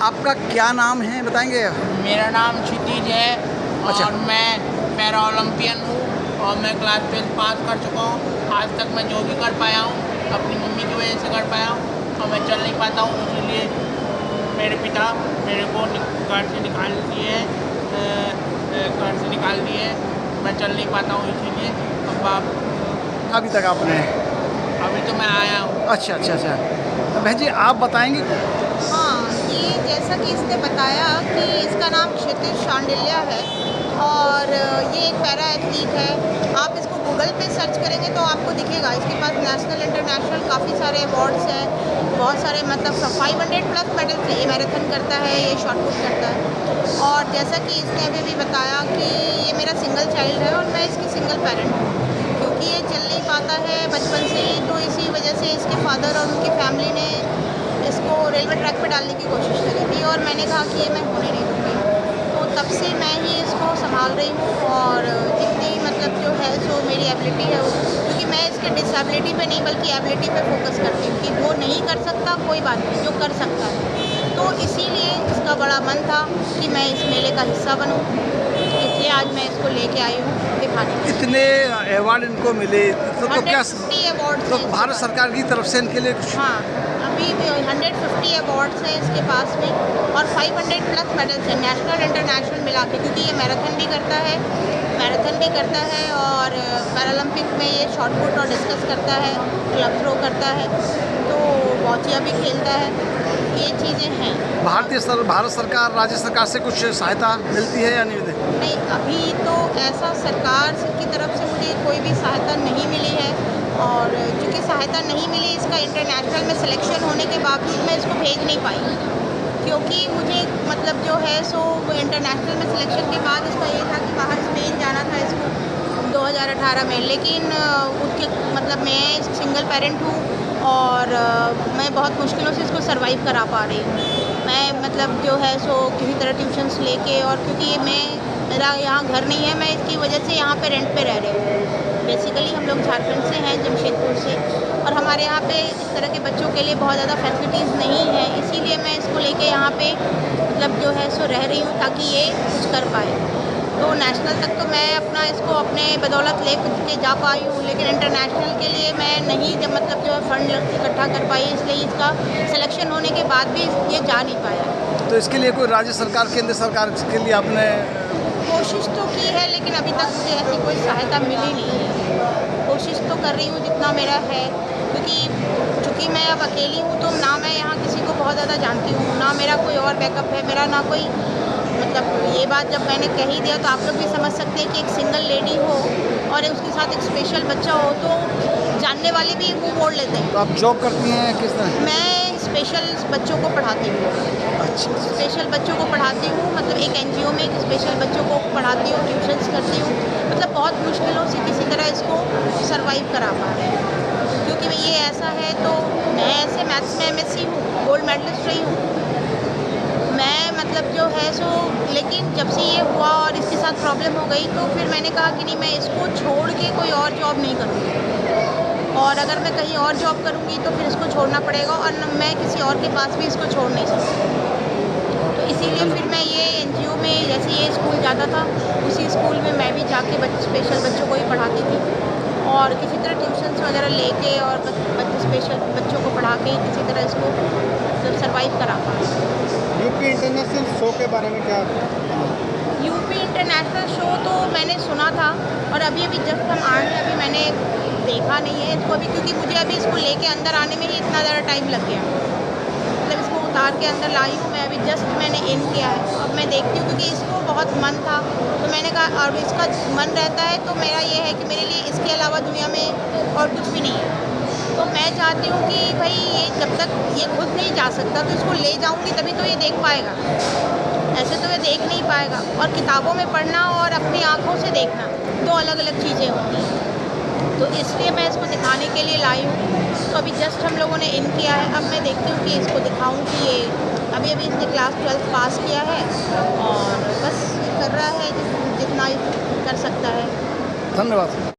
आपका क्या नाम है बताएंगे? मेरा नाम क्षितिज है। अच्छा। और मैं पैरा ओलंपियन हूँ और मैं क्लास 12 पास कर चुका हूँ। आज तक मैं जो भी कर पाया हूँ अपनी मम्मी की वजह से कर पाया हूँ और मैं चल नहीं पाता हूँ, इसीलिए मेरे पिता मेरे को घर से निकाल दिए, मैं चल नहीं पाता हूँ, इसीलिए अब अभी तक आपने? अभी तो मैं आया हूँ। अच्छा अच्छा अच्छा। तो बहन जी आप बताएंगे? हाँ, ये जैसा कि इसने बताया कि इसका नाम क्षितिज शांडिल्या है और ये एक पैरा एथलीट है। आप इसको गूगल पे सर्च करेंगे तो आपको दिखेगा। इसके पास नेशनल इंटरनेशनल काफ़ी सारे अवार्ड्स हैं, बहुत सारे मतलब 500 प्लस मेडल्स हैं। ये मैराथन करता है, ये शॉट पुट करता है। और जैसा कि इसने अभी भी बताया कि ये मेरा सिंगल चाइल्ड है और मैं इसकी सिंगल पेरेंट हूँ, क्योंकि ये चल नहीं पाता है बचपन से ही, तो इसी वजह से इसके फादर और उनकी फैमिली ने इसको रेलवे ट्रैक पे डालने की कोशिश करी थी और मैंने कहा कि ये मैं होने नहीं दूँगी। तो तब से मैं ही इसको संभाल रही हूँ और जितनी मतलब जो है सो मेरी एबिलिटी है वो, क्योंकि मैं इसके डिसेबिलिटी पे नहीं बल्कि एबिलिटी पे फोकस करती हूँ कि वो नहीं कर सकता कोई बात नहीं, जो कर सकता है। तो इसीलिए इसका बड़ा मन था कि मैं इस मेले का हिस्सा बनूँ, इसलिए आज मैं इसको लेके आई हूँ दिखाने के लिए। कितने अवार्ड इनको मिले? तो क्या 150 अवार्ड्स तो हैं भारत इसके सरकार की तरफ से इनके लिए कुछ? पास। हाँ, अभी 150 अवार्ड्स हैं इसके पास में और 500 प्लस मेडल्स हैं नेशनल इंटरनेशनल मिला के, क्योंकि ये मैराथन भी करता है और पैरालंपिक में ये शॉट पुट और डिस्कस करता है, क्लब थ्रो करता है, तो बॉचिया भी खेलता है। ये चीज़ें हैं। भारत सरकार राज्य सरकार से कुछ सहायता मिलती है या नहीं मिलती? नहीं, अभी तो ऐसा सरकार की तरफ से मुझे कोई भी सहायता नहीं मिली है और चूँकि सहायता नहीं मिली, इसका इंटरनेशनल में सिलेक्शन होने के बावजूद मैं इसको भेज नहीं पाई, क्योंकि मुझे मतलब जो है सो इंटरनेशनल में सिलेक्शन के बाद इसका ये था कि बाहर स्पेन जाना था इसको 2018 में, लेकिन उसके मतलब मैं सिंगल पेरेंट हूँ और मैं बहुत मुश्किलों से इसको सर्वाइव करा पा रही हूँ। मैं मतलब जो है सो किसी तरह ट्यूशन्स लेके, और क्योंकि मेरा यहाँ घर नहीं है, मैं इसकी वजह से यहाँ पे रेंट पे रह रही हूँ। बेसिकली हम लोग झारखंड से हैं, जमशेदपुर से, और हमारे यहाँ पे इस तरह के बच्चों के लिए बहुत ज़्यादा फैसिलिटीज़ नहीं है, इसीलिए मैं इसको लेके यहाँ पे मतलब जो है सो रह रही हूँ ताकि ये कुछ कर पाए। तो नेशनल तक तो मैं अपना इसको अपने बदौलत ले के जा पाई हूँ, लेकिन इंटरनेशनल के लिए मैं नहीं जब मतलब जो है फंड इकट्ठा कर पाई, इसलिए इसका सिलेक्शन होने के बाद भी ये जा नहीं पाया। तो इसके लिए कोई राज्य सरकार केंद्र सरकार के लिए आपने कोशिश तो की है, लेकिन अभी तक मुझे ऐसी कोई सहायता मिली नहीं है। कोशिश तो कर रही हूँ जितना मेरा है, क्योंकि चूँकि मैं अब अकेली हूँ तो ना मैं यहाँ किसी को बहुत ज़्यादा जानती हूँ, ना मेरा कोई और बैकअप है, मेरा ना कोई मतलब ये बात जब मैंने कह ही दिया तो आप लोग भी समझ सकते हैं कि एक सिंगल लेडी हो और उसके साथ एक स्पेशल बच्चा हो तो जानने वाले भी मुँह मोड़ लेते हैं। तो आप जॉब करती हैं किस तरह? मैं स्पेशल बच्चों को पढ़ाती हूँ। अच्छा। स्पेशल बच्चों को पढ़ाती हूँ, मतलब एक एनजीओ में स्पेशल बच्चों को पढ़ाती हूँ, ट्यूशन्स करती हूँ, मतलब बहुत मुश्किलों से किसी तरह इसको सर्वाइव करा पा रहे हैं, क्योंकि ये ऐसा है। तो मैं ऐसे मैथ्स में एमएससी हूँ, गोल्ड मेडलिस्ट रही हूँ मैं, मतलब जो है सो, लेकिन जब से ये हुआ और इसके साथ प्रॉब्लम हो गई तो फिर मैंने कहा कि नहीं, मैं इसको छोड़ के कोई और जॉब नहीं करूँगी, और अगर मैं कहीं और जॉब करूँगी तो फिर इसको छोड़ना पड़ेगा और मैं किसी और के पास भी इसको छोड़ नहीं सकती। तो इसीलिए फिर मैं ये एनजीओ में, जैसे ये स्कूल जाता था उसी स्कूल में मैं भी जाके स्पेशल बच्चों को ही पढ़ाती थी और किसी तरह ट्यूशन्स वगैरह लेके और स्पेशल बच्चों को पढ़ा के किसी तरह इसको मतलब सर्वाइव करा पाऊँ। यूपी इंटरनेशनल शो के बारे में क्या? यूपी इंटरनेशनल शो तो मैंने सुना था और अभी जस्ट हम आए हैं, अभी मैंने देखा नहीं है इसको अभी, क्योंकि मुझे अभी इसको लेके अंदर आने में ही इतना ज़्यादा टाइम लग गया। मतलब इसको उतार के अंदर लाई हूँ मैं, अभी जस्ट मैंने इन किया है, अब मैं देखती हूँ, क्योंकि इसको बहुत मन था तो मैंने कहा, और इसका मन रहता है तो मेरा ये है कि मेरे लिए इसके अलावा दुनिया में और कुछ भी नहीं है। तो मैं चाहती हूँ कि भाई ये जब तक ये खुद नहीं जा सकता तो इसको ले जाऊँगी तभी तो ये देख पाएगा, ऐसे तो ये देख नहीं पाएगा। और किताबों में पढ़ना और अपनी आँखों से देखना दो अलग अलग चीज़ें होती हैं, तो इसलिए मैं इसको दिखाने के लिए लाई हूँ। तो अभी जस्ट हम लोगों ने इन किया है, अब मैं देखती हूँ कि इसको दिखाऊँ कि ये अभी इसने क्लास 12 पास किया है और बस कर रहा है जितना कर सकता है। धन्यवाद।